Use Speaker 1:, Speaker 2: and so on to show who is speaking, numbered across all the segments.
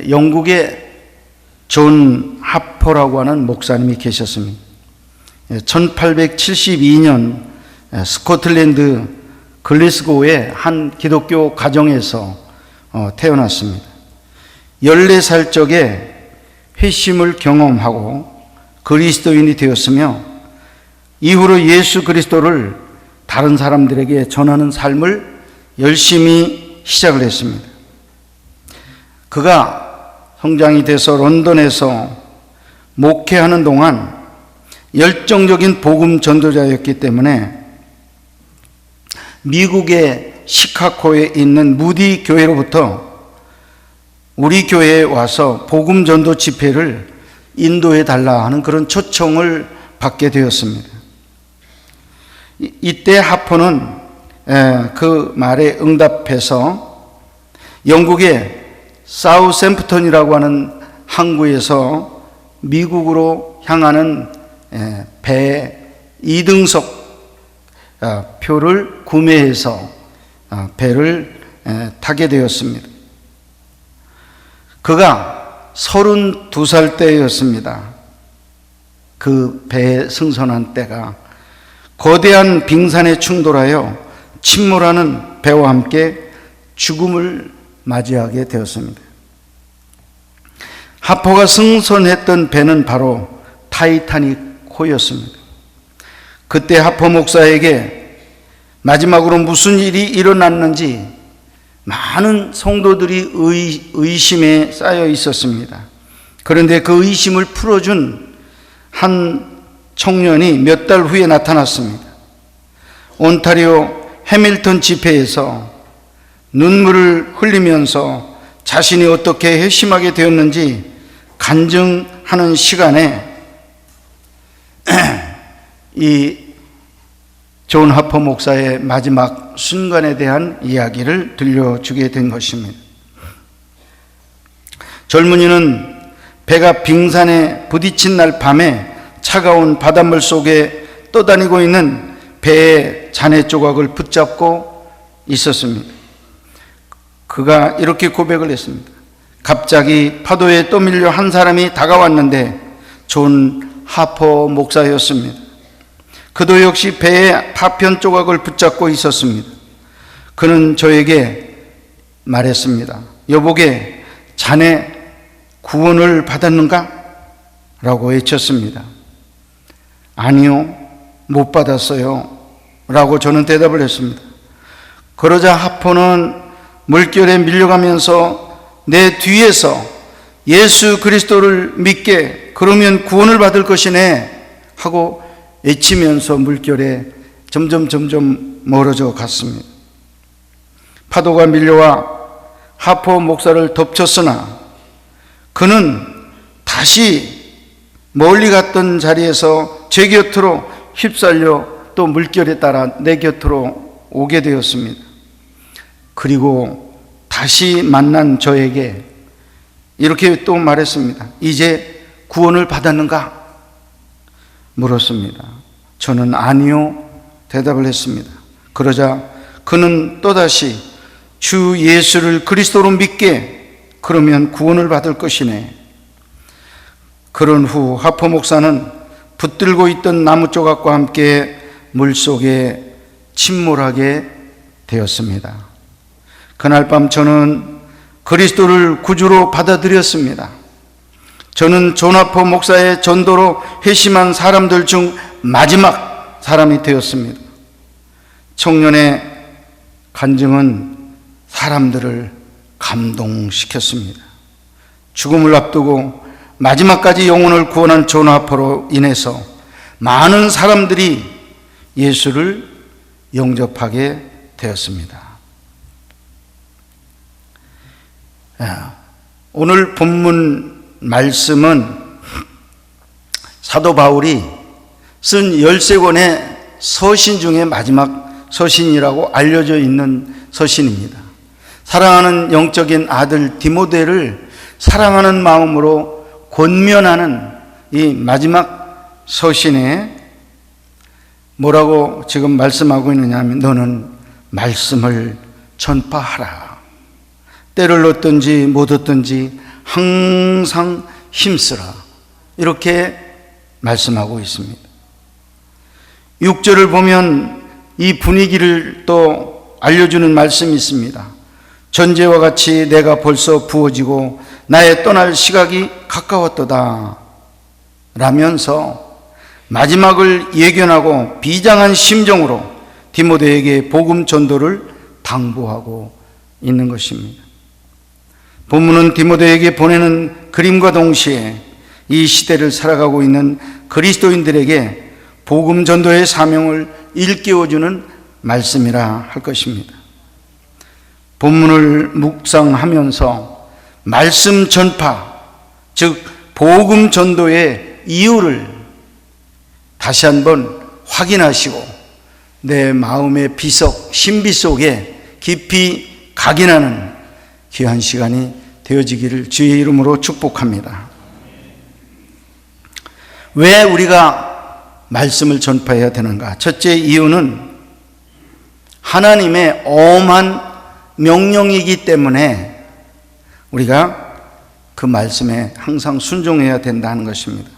Speaker 1: 영국에 존 하퍼라고 하는 목사님이 계셨습니다. 1872년 스코틀랜드 글래스고의 한 기독교 가정에서 태어났습니다. 14살 적에 회심을 경험하고 그리스도인이 되었으며 이후로 예수 그리스도를 다른 사람들에게 전하는 삶을 열심히 시작을 했습니다. 그가 성장이 돼서 런던에서 목회하는 동안 열정적인 복음 전도자였기 때문에 미국의 시카고에 있는 무디 교회로부터 우리 교회에 와서 복음 전도 집회를 인도해 달라 하는 그런 초청을 받게 되었습니다. 이때 하퍼는 그 말에 응답해서 영국의 사우샘프턴이라고 하는 항구에서 미국으로 향하는 배 2등석 표를 구매해서 배를 타게 되었습니다. 그가 32살 때였습니다. 그 배에 승선한 때가 거대한 빙산에 충돌하여 침몰하는 배와 함께 죽음을 맞이하게 되었습니다. 하퍼가 승선했던 배는 바로 타이타닉호였습니다. 그때 하퍼 목사에게 마지막으로 무슨 일이 일어났는지 많은 성도들이 의심에 쌓여 있었습니다. 그런데 그 의심을 풀어준 한 청년이 몇 달 후에 나타났습니다. 온타리오 해밀턴 집회에서 눈물을 흘리면서 자신이 어떻게 회심하게 되었는지 간증하는 시간에 이 존 하퍼 목사의 마지막 순간에 대한 이야기를 들려주게 된 것입니다. 젊은이는 배가 빙산에 부딪힌 날 밤에 차가운 바닷물 속에 떠다니고 있는 배의 잔해 조각을 붙잡고 있었습니다. 그가 이렇게 고백을 했습니다. 갑자기 파도에 떠밀려 한 사람이 다가왔는데 존 하퍼 목사였습니다. 그도 역시 배의 파편 조각을 붙잡고 있었습니다. 그는 저에게 말했습니다. 여보게, 자네 구원을 받았는가? 라고 외쳤습니다. 아니요, 못 받았어요. 라고 저는 대답을 했습니다. 그러자 하퍼는 물결에 밀려가면서 내 뒤에서 예수 그리스도를 믿게, 그러면 구원을 받을 것이네 하고 외치면서 물결에 점점 멀어져 갔습니다. 파도가 밀려와 하퍼 목사를 덮쳤으나 그는 다시 멀리 갔던 자리에서 제 곁으로 휩쓸려 또 물결에 따라 내 곁으로 오게 되었습니다. 그리고 다시 만난 저에게 이렇게 또 말했습니다. 이제 구원을 받았는가? 물었습니다. 저는 아니요 대답을 했습니다. 그러자 그는 또다시 주 예수를 그리스도로 믿게, 그러면 구원을 받을 것이네. 그런 후 하퍼 목사는 붙들고 있던 나무 조각과 함께 물속에 침몰하게 되었습니다. 그날 밤 저는 그리스도를 구주로 받아들였습니다. 저는 존 하퍼 목사의 전도로 회심한 사람들 중 마지막 사람이 되었습니다. 청년의 간증은 사람들을 감동시켰습니다. 죽음을 앞두고 마지막까지 영혼을 구원한 존 하퍼로 인해서 많은 사람들이 예수를 영접하게 되었습니다. 오늘 본문 말씀은 사도 바울이 쓴 13권의 서신 중에 마지막 서신이라고 알려져 있는 서신입니다. 사랑하는 영적인 아들 디모데를 사랑하는 마음으로 권면하는 이 마지막 서신에 뭐라고 지금 말씀하고 있느냐 하면, 너는 말씀을 전파하라. 때를 얻든지 못 얻든지 항상 힘쓰라, 이렇게 말씀하고 있습니다. 6절을 보면 이 분위기를 또 알려주는 말씀이 있습니다. 전제와 같이 내가 벌써 부어지고 나의 떠날 시각이 가까웠도다 라면서 마지막을 예견하고 비장한 심정으로 디모데에게 복음 전도를 당부하고 있는 것입니다. 본문은 디모데에게 보내는 그림과 동시에 이 시대를 살아가고 있는 그리스도인들에게 복음 전도의 사명을 일깨워주는 말씀이라 할 것입니다. 본문을 묵상하면서 말씀 전파, 즉 복음 전도의 이유를 다시 한번 확인하시고 내 마음의 비석, 신비 속에 깊이 각인하는 귀한 시간이 되어지기를 주의 이름으로 축복합니다. 왜 우리가 말씀을 전파해야 되는가? 첫째 이유는 하나님의 엄한 명령이기 때문에 우리가 그 말씀에 항상 순종해야 된다는 것입니다.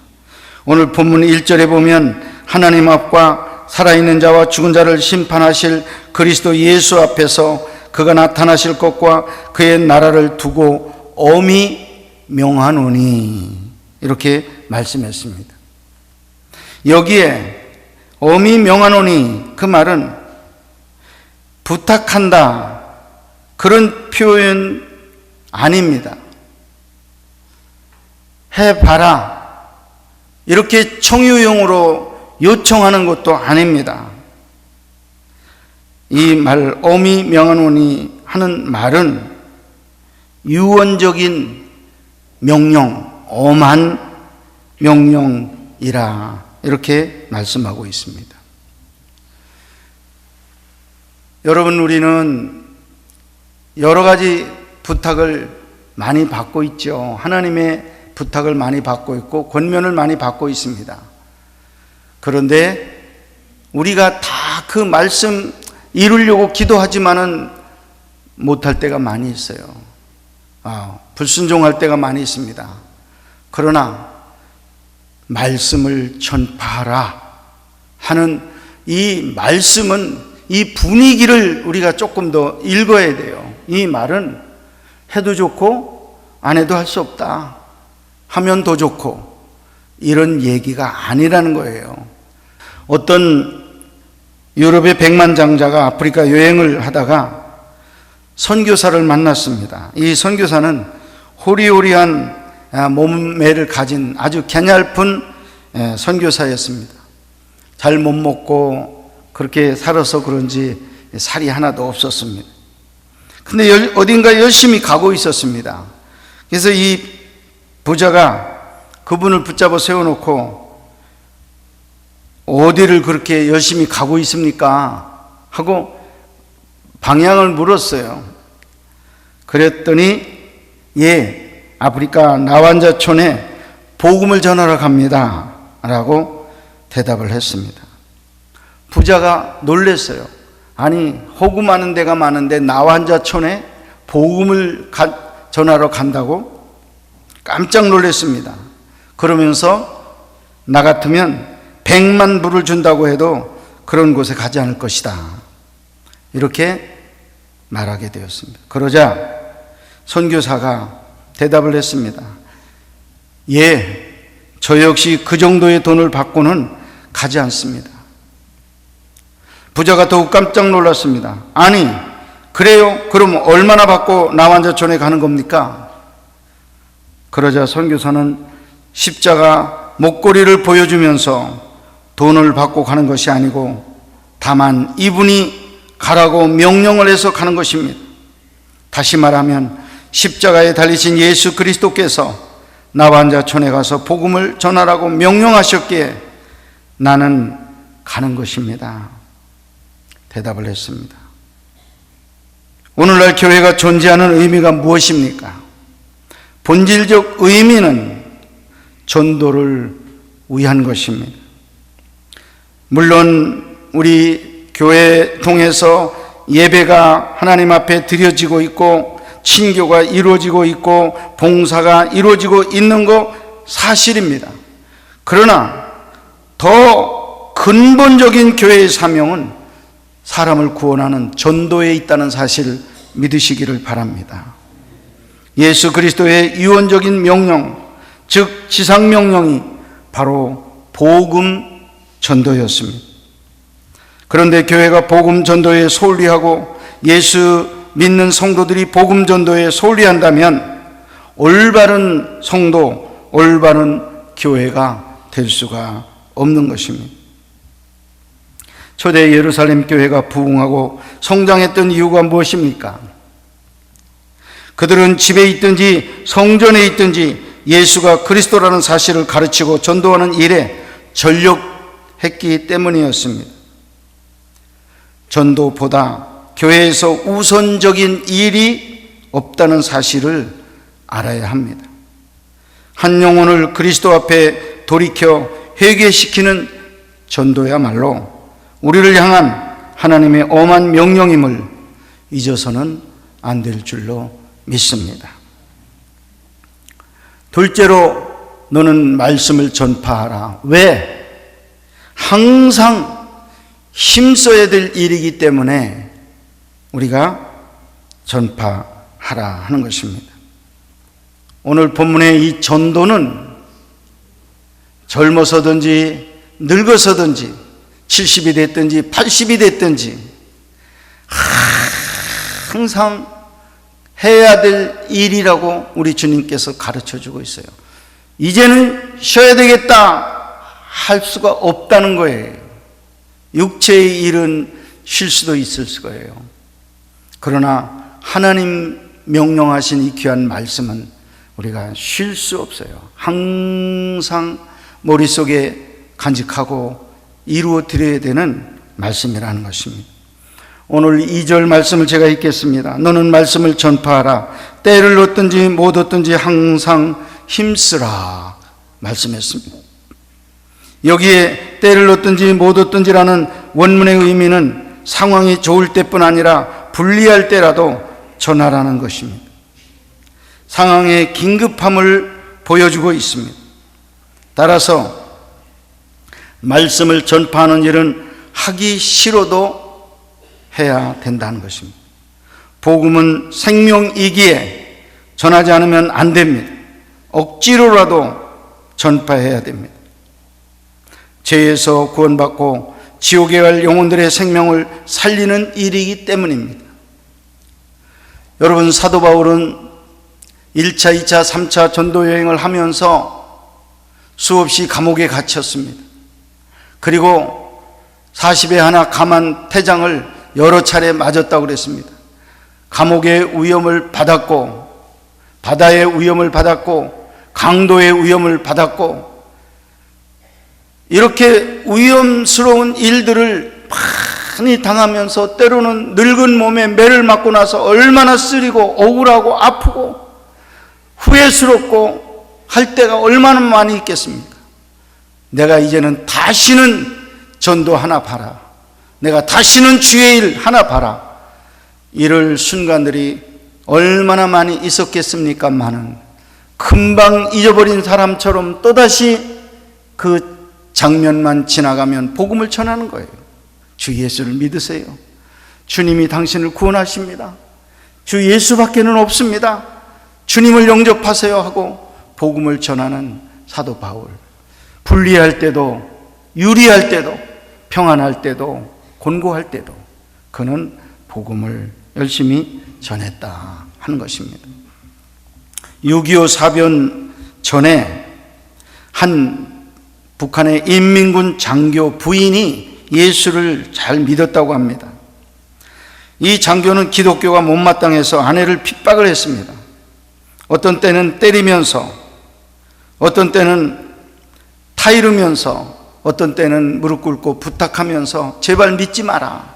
Speaker 1: 오늘 본문 1절에 보면 하나님 앞과 살아있는 자와 죽은 자를 심판하실 그리스도 예수 앞에서 그가 나타나실 것과 그의 나라를 두고 엄히 명하노니, 이렇게 말씀했습니다. 여기에 엄히 명하노니, 그 말은 부탁한다, 그런 표현 아닙니다. 해봐라, 이렇게 청유형으로 요청하는 것도 아닙니다. 이 말 엄히 명하노니 하는 말은 유언적인 명령, 엄한 명령이라, 이렇게 말씀하고 있습니다. 여러분, 우리는 여러 가지 부탁을 많이 받고 있죠. 하나님의 부탁을 많이 받고 있고 권면을 많이 받고 있습니다. 그런데 우리가 다 그 말씀 이루려고 기도하지만은 못할 때가 많이 있어요. 불순종할 때가 많이 있습니다. 그러나 말씀을 전파하라 하는 이 말씀은, 이 분위기를 우리가 조금 더 읽어야 돼요. 이 말은 해도 좋고 안 해도 할 수 없다, 하면 더 좋고, 이런 얘기가 아니라는 거예요. 어떤 유럽의 백만장자가 아프리카 여행을 하다가 선교사를 만났습니다. 이 선교사는 호리호리한 몸매를 가진 아주 갸냘픈 선교사였습니다. 잘 못 먹고 그렇게 살아서 그런지 살이 하나도 없었습니다. 근데 어딘가 열심히 가고 있었습니다. 그래서 이 부자가 그분을 붙잡아 세워놓고 어디를 그렇게 열심히 가고 있습니까? 하고 방향을 물었어요. 그랬더니 아프리카 나완자촌에 복음을 전하러 갑니다 라고 대답을 했습니다. 부자가 놀랐어요. 아니, 호구 많은 데가 많은데 나완자촌에 복음을 전하러 간다고? 깜짝 놀랐습니다. 그러면서 나 같으면 100만 불을 준다고 해도 그런 곳에 가지 않을 것이다, 이렇게 말하게 되었습니다. 그러자 선교사가 대답을 했습니다. 저 역시 그 정도의 돈을 받고는 가지 않습니다. 부자가 더욱 깜짝 놀랐습니다. 아니, 그래요? 그럼 얼마나 받고 나완자촌에 가는 겁니까? 그러자 선교사는 십자가 목걸이를 보여주면서 돈을 받고 가는 것이 아니고 다만 이분이 가라고 명령을 해서 가는 것입니다. 다시 말하면 십자가에 달리신 예수 그리스도께서 나완자촌에 가서 복음을 전하라고 명령하셨기에 나는 가는 것입니다, 대답을 했습니다. 오늘날 교회가 존재하는 의미가 무엇입니까? 본질적 의미는 전도를 위한 것입니다. 물론 우리 교회 통해서 예배가 하나님 앞에 드려지고 있고 친교가 이루어지고 있고 봉사가 이루어지고 있는 거 사실입니다. 그러나 더 근본적인 교회의 사명은 사람을 구원하는 전도에 있다는 사실을 믿으시기를 바랍니다. 예수 그리스도의 유언적인 명령, 즉 지상명령이 바로 복음 전도였습니다. 그런데 교회가 복음 전도에 소홀히하고 예수 믿는 성도들이 복음 전도에 소홀히한다면 올바른 성도, 올바른 교회가 될 수가 없는 것입니다. 초대 예루살렘 교회가 부흥하고 성장했던 이유가 무엇입니까? 그들은 집에 있든지 성전에 있든지 예수가 그리스도라는 사실을 가르치고 전도하는 일에 전력했기 때문이었습니다. 전도보다 교회에서 우선적인 일이 없다는 사실을 알아야 합니다. 한 영혼을 그리스도 앞에 돌이켜 회개시키는 전도야말로 우리를 향한 하나님의 엄한 명령임을 잊어서는 안 될 줄로 믿습니다. 둘째로, 너는 말씀을 전파하라. 왜? 항상 힘써야 될 일이기 때문에 우리가 전파하라 하는 것입니다. 오늘 본문의 이 전도는 젊어서든지 늙어서든지 70이 됐든지 80이 됐든지 항상 해야 될 일이라고 우리 주님께서 가르쳐주고 있어요. 이제는 쉬어야 되겠다 할 수가 없다는 거예요. 육체의 일은 쉴 수도 있을 거예요. 그러나 하나님 명령하신 이 귀한 말씀은 우리가 쉴 수 없어요. 항상 머릿속에 간직하고 이루어 드려야 되는 말씀이라는 것입니다. 오늘 2절 말씀을 제가 읽겠습니다. 너는 말씀을 전파하라. 때를 얻든지 못 얻든지 항상 힘쓰라 말씀했습니다. 여기에 때를 얻든지 못 얻든지라는 원문의 의미는 상황이 좋을 때뿐 아니라 불리할 때라도 전하라는 것입니다. 상황의 긴급함을 보여주고 있습니다. 따라서 말씀을 전파하는 일은 하기 싫어도 해야 된다는 것입니다. 복음은 생명이기에 전하지 않으면 안 됩니다. 억지로라도 전파해야 됩니다. 죄에서 구원받고 지옥에 갈 영혼들의 생명을 살리는 일이기 때문입니다. 여러분, 사도 바울은 1차, 2차, 3차 전도 여행을 하면서 수없이 감옥에 갇혔습니다. 그리고 40에 하나 감한 태장을 여러 차례 맞았다고 그랬습니다. 감옥의 위험을 받았고, 바다의 위험을 받았고, 강도의 위험을 받았고, 이렇게 위험스러운 일들을 많이 당하면서 때로는 늙은 몸에 매를 맞고 나서 얼마나 쓰리고 억울하고 아프고 후회스럽고 할 때가 얼마나 많이 있겠습니까? 내가 이제는 다시는 전도 하나 봐라. 내가 다시는 주의 일 하나 봐라. 이럴 순간들이 얼마나 많이 있었겠습니까마는 금방 잊어버린 사람처럼 또다시 그 장면만 지나가면 복음을 전하는 거예요. 주 예수를 믿으세요. 주님이 당신을 구원하십니다. 주 예수밖에는 없습니다. 주님을 영접하세요 하고 복음을 전하는 사도 바울. 불리할 때도, 유리할 때도, 평안할 때도, 곤고할 때도 그는 복음을 열심히 전했다 하는 것입니다. 6.25 사변 전에 한 북한의 인민군 장교 부인이 예수를 잘 믿었다고 합니다. 이 장교는 기독교가 못마땅해서 아내를 핍박을 했습니다. 어떤 때는 때리면서, 어떤 때는 타이르면서, 어떤 때는 무릎 꿇고 부탁하면서 제발 믿지 마라.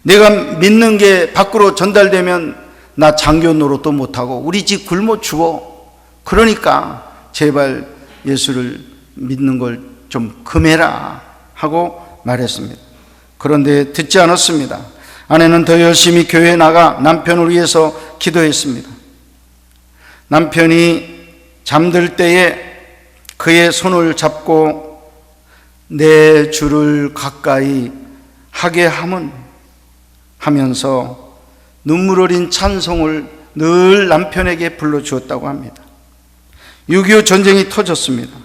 Speaker 1: 내가 믿는 게 밖으로 전달되면 나 장교 노릇도 못하고 우리 집 굶어 죽어. 그러니까 제발 예수를 믿는 걸 좀 금해라 하고 말했습니다. 그런데 듣지 않았습니다. 아내는 더 열심히 교회에 나가 남편을 위해서 기도했습니다. 남편이 잠들 때에 그의 손을 잡고 내 주를 가까이 하게 함은 하면서 눈물 어린 찬송을 늘 남편에게 불러주었다고 합니다. 6.25 전쟁이 터졌습니다.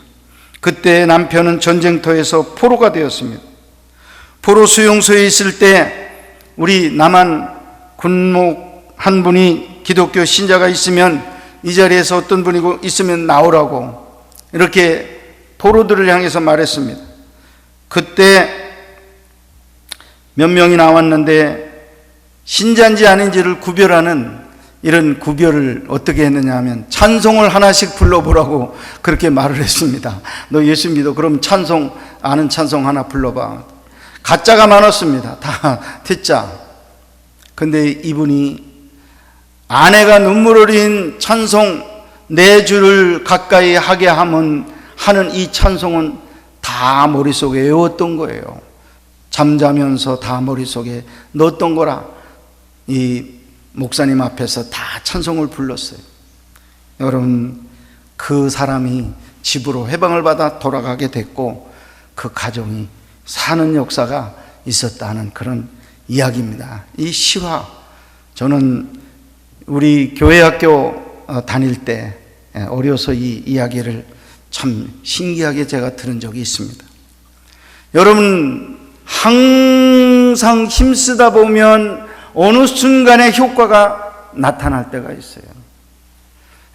Speaker 1: 그때 남편은 전쟁터에서 포로가 되었습니다. 포로 수용소에 있을 때 우리 남한 군목 한 분이 기독교 신자가 있으면 이 자리에서 어떤 분이 있으면 나오라고 이렇게 포로들을 향해서 말했습니다. 그때 몇 명이 나왔는데 신자인지 아닌지를 구별하는 이런 구별을 어떻게 했느냐 하면 찬송을 하나씩 불러보라고 그렇게 말을 했습니다. 너 예수 믿어? 그럼 찬송, 아는 찬송 하나 불러봐. 가짜가 많았습니다. 다 태짜. 근데 이분이 아내가 눈물 어린 찬송 내 주를 가까이 하게 하면 하는 이 찬송은 다 머릿속에 외웠던 거예요. 잠자면서 다 머릿속에 넣었던 거라 이 목사님 앞에서 다 찬송을 불렀어요. 여러분, 그 사람이 집으로 해방을 받아 돌아가게 됐고 그 가정이 사는 역사가 있었다는 그런 이야기입니다. 이 시화, 저는 우리 교회 학교 다닐 때 어려서 이 이야기를 참 신기하게 제가 들은 적이 있습니다. 여러분, 항상 힘쓰다 보면 어느 순간에 효과가 나타날 때가 있어요.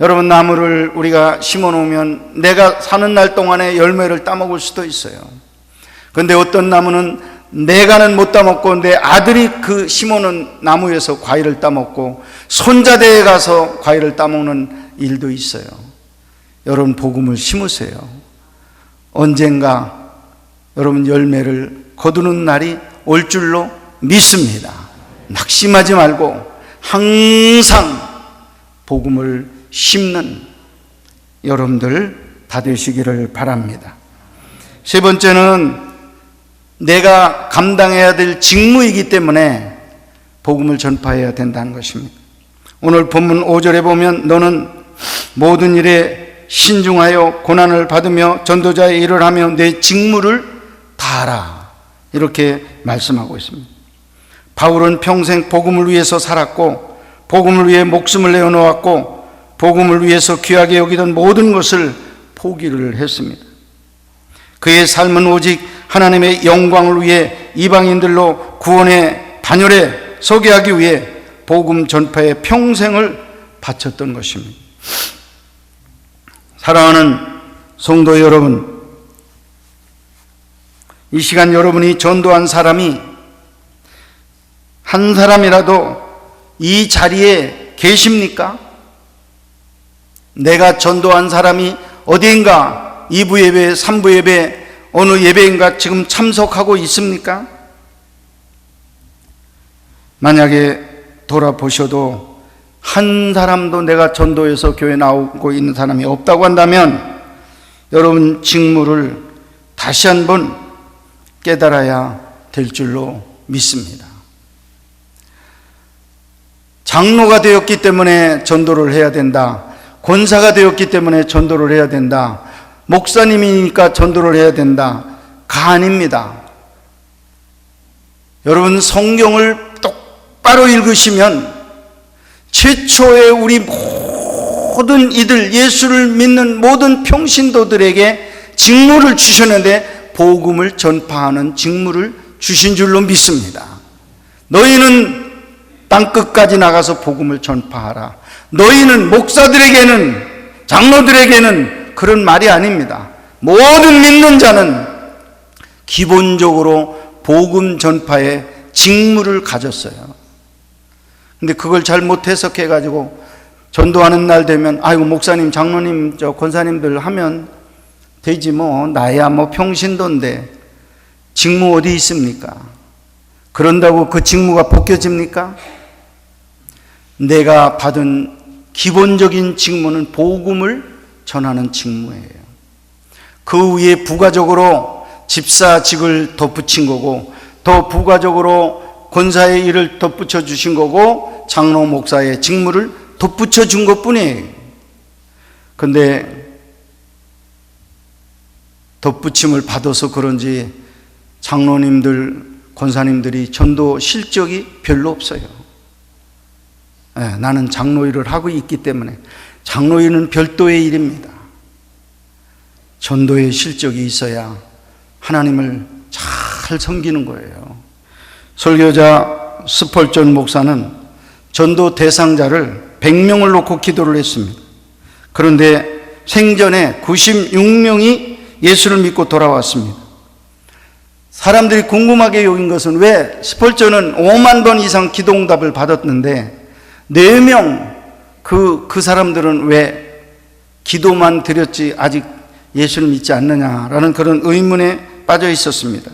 Speaker 1: 여러분, 나무를 우리가 심어 놓으면 내가 사는 날 동안에 열매를 따먹을 수도 있어요. 그런데 어떤 나무는 내가는 못 따먹고 내 아들이 그 심어놓은 나무에서 과일을 따먹고 손자대에 가서 과일을 따먹는 일도 있어요. 여러분, 복음을 심으세요. 언젠가 여러분 열매를 거두는 날이 올 줄로 믿습니다. 낙심하지 말고 항상 복음을 심는 여러분들 다 되시기를 바랍니다. 세 번째는 내가 감당해야 될 직무이기 때문에 복음을 전파해야 된다는 것입니다. 오늘 본문 5절에 보면 너는 모든 일에 신중하여 고난을 받으며 전도자의 일을 하며 내 직무를 다하라, 이렇게 말씀하고 있습니다. 바울은 평생 복음을 위해서 살았고 복음을 위해 목숨을 내어놓았고 복음을 위해서 귀하게 여기던 모든 것을 포기를 했습니다. 그의 삶은 오직 하나님의 영광을 위해 이방인들로 구원의 반열에 서게 하기 위해 복음 전파에 평생을 바쳤던 것입니다. 사랑하는 성도 여러분, 이 시간 여러분이 전도한 사람이 한 사람이라도 이 자리에 계십니까? 내가 전도한 사람이 어디인가 2부 예배, 3부 예배, 어느 예배인가 지금 참석하고 있습니까? 만약에 돌아보셔도 한 사람도 내가 전도해서 교회 나오고 있는 사람이 없다고 한다면 여러분 직무를 다시 한번 깨달아야 될 줄로 믿습니다. 장로가 되었기 때문에 전도를 해야 된다. 권사가 되었기 때문에 전도를 해야 된다. 목사님이니까 전도를 해야 된다. 가 아닙니다. 여러분, 성경을 똑바로 읽으시면 최초의 우리 모든 이들, 예수를 믿는 모든 평신도들에게 직무를 주셨는데 복음을 전파하는 직무를 주신 줄로 믿습니다. 너희는 땅끝까지 나가서 복음을 전파하라. 너희는 목사들에게는, 장로들에게는 그런 말이 아닙니다. 모든 믿는 자는 기본적으로 복음 전파에 직무를 가졌어요. 근데 그걸 잘못 해석해가지고 전도하는 날 되면 아이고 목사님, 장로님, 권사님들 하면 되지 뭐, 나야 뭐 평신도인데 직무 어디 있습니까? 그런다고 그 직무가 벗겨집니까? 내가 받은 기본적인 직무는 복음을 전하는 직무예요. 그 위에 부가적으로 집사직을 덧붙인 거고 더 부가적으로 권사의 일을 덧붙여 주신 거고 장로 목사의 직무를 덧붙여 준 것뿐이에요. 근데 덧붙임을 받아서 그런지 장로님들, 권사님들이 전도 실적이 별로 없어요. 나는 장로 일을 하고 있기 때문에. 장로 일은 별도의 일입니다. 전도의 실적이 있어야 하나님을 잘 섬기는 거예요. 설교자 스펄전 목사는 전도 대상자를 100명을 놓고 기도를 했습니다. 그런데 생전에 96명이 예수를 믿고 돌아왔습니다. 사람들이 궁금하게 여긴 것은 왜 스펄전은 5만 번 이상 기도응답을 받았는데 4명 그 사람들은 왜 기도만 드렸지 아직 예수를 믿지 않느냐라는 그런 의문에 빠져 있었습니다.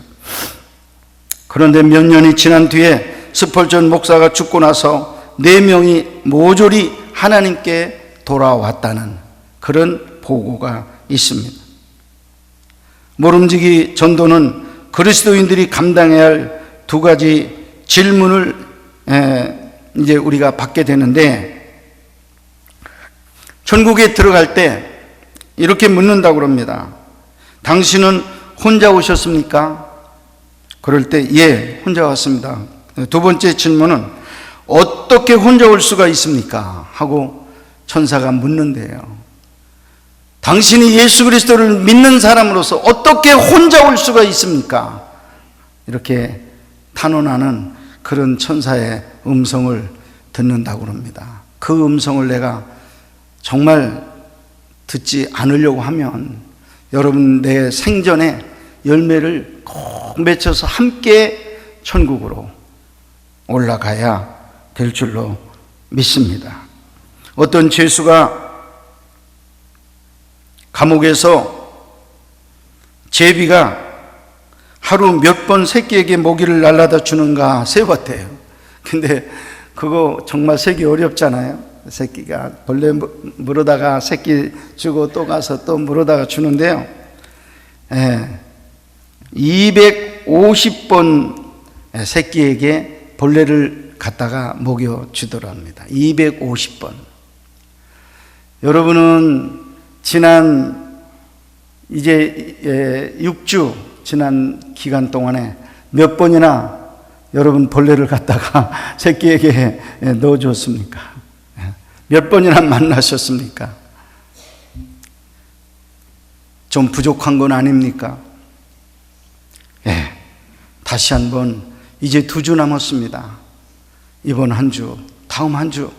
Speaker 1: 그런데 몇 년이 지난 뒤에 스펄전 목사가 죽고 나서 4명이 모조리 하나님께 돌아왔다는 그런 보고가 있습니다. 모름지기 전도는 그리스도인들이 감당해야 할 2가지 질문을 이제 우리가 받게 되는데, 천국에 들어갈 때 이렇게 묻는다고 합니다. 당신은 혼자 오셨습니까? 그럴 때 예, 혼자 왔습니다. 2번째 질문은 어떻게 혼자 올 수가 있습니까? 하고 천사가 묻는데요. 당신이 예수 그리스도를 믿는 사람으로서 어떻게 혼자 올 수가 있습니까? 이렇게 탄원하는 그런 천사의 음성을 듣는다고 합니다. 그 음성을 내가 정말 듣지 않으려고 하면 여러분 내 생전에 열매를 꼭 맺혀서 함께 천국으로 올라가야 될 줄로 믿습니다. 어떤 죄수가 감옥에서 제비가 하루 몇 번 새끼에게 모기를 날라다 주는가 세봤대요. 근데 그거 정말 세기 어렵잖아요. 새끼가 벌레 물어다가 새끼 주고 또 가서 또 물어다가 주는데요. 250번 새끼에게 벌레를 갖다가 먹여 주더랍니다. 250번. 여러분은 지난 이제 6주 지난 기간 동안에 몇 번이나 여러분 벌레를 갖다가 새끼에게 넣어줬습니까? 몇 번이나 만나셨습니까? 좀 부족한 건 아닙니까? 다시 한번 이제 2주 남았습니다. 이번 한 주, 다음 한 주,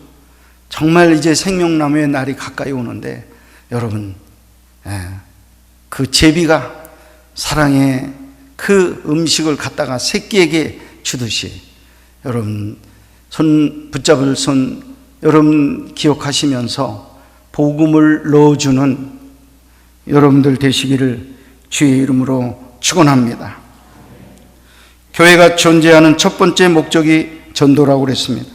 Speaker 1: 정말 이제 생명나무의 날이 가까이 오는데 여러분, 그 제비가 사랑의 그 음식을 갖다가 새끼에게 주듯이 여러분 손 붙잡을 손 여러분 기억하시면서 복음을 넣어주는 여러분들 되시기를 주의 이름으로 축원합니다. 교회가 존재하는 첫 번째 목적이 전도라고 그랬습니다.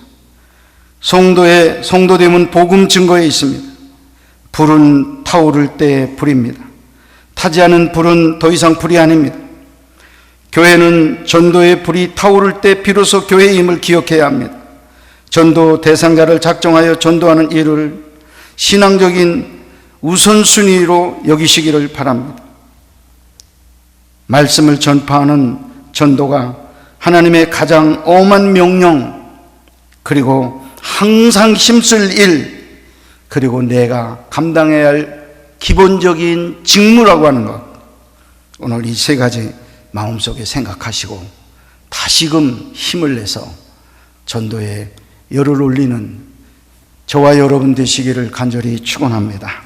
Speaker 1: 성도됨은 복음 증거에 있습니다. 불은 타오를 때의 불입니다. 타지 않은 불은 더 이상 불이 아닙니다. 교회는 전도의 불이 타오를 때 비로소 교회의 힘을 기억해야 합니다. 전도 대상자를 작정하여 전도하는 일을 신앙적인 우선순위로 여기시기를 바랍니다. 말씀을 전파하는 전도가 하나님의 가장 엄한 명령, 그리고 항상 힘쓸 일, 그리고 내가 감당해야 할 기본적인 직무라고 하는 것, 오늘 이 3가지 마음속에 생각하시고 다시금 힘을 내서 전도에 열을 올리는 저와 여러분 되시기를 간절히 축원합니다.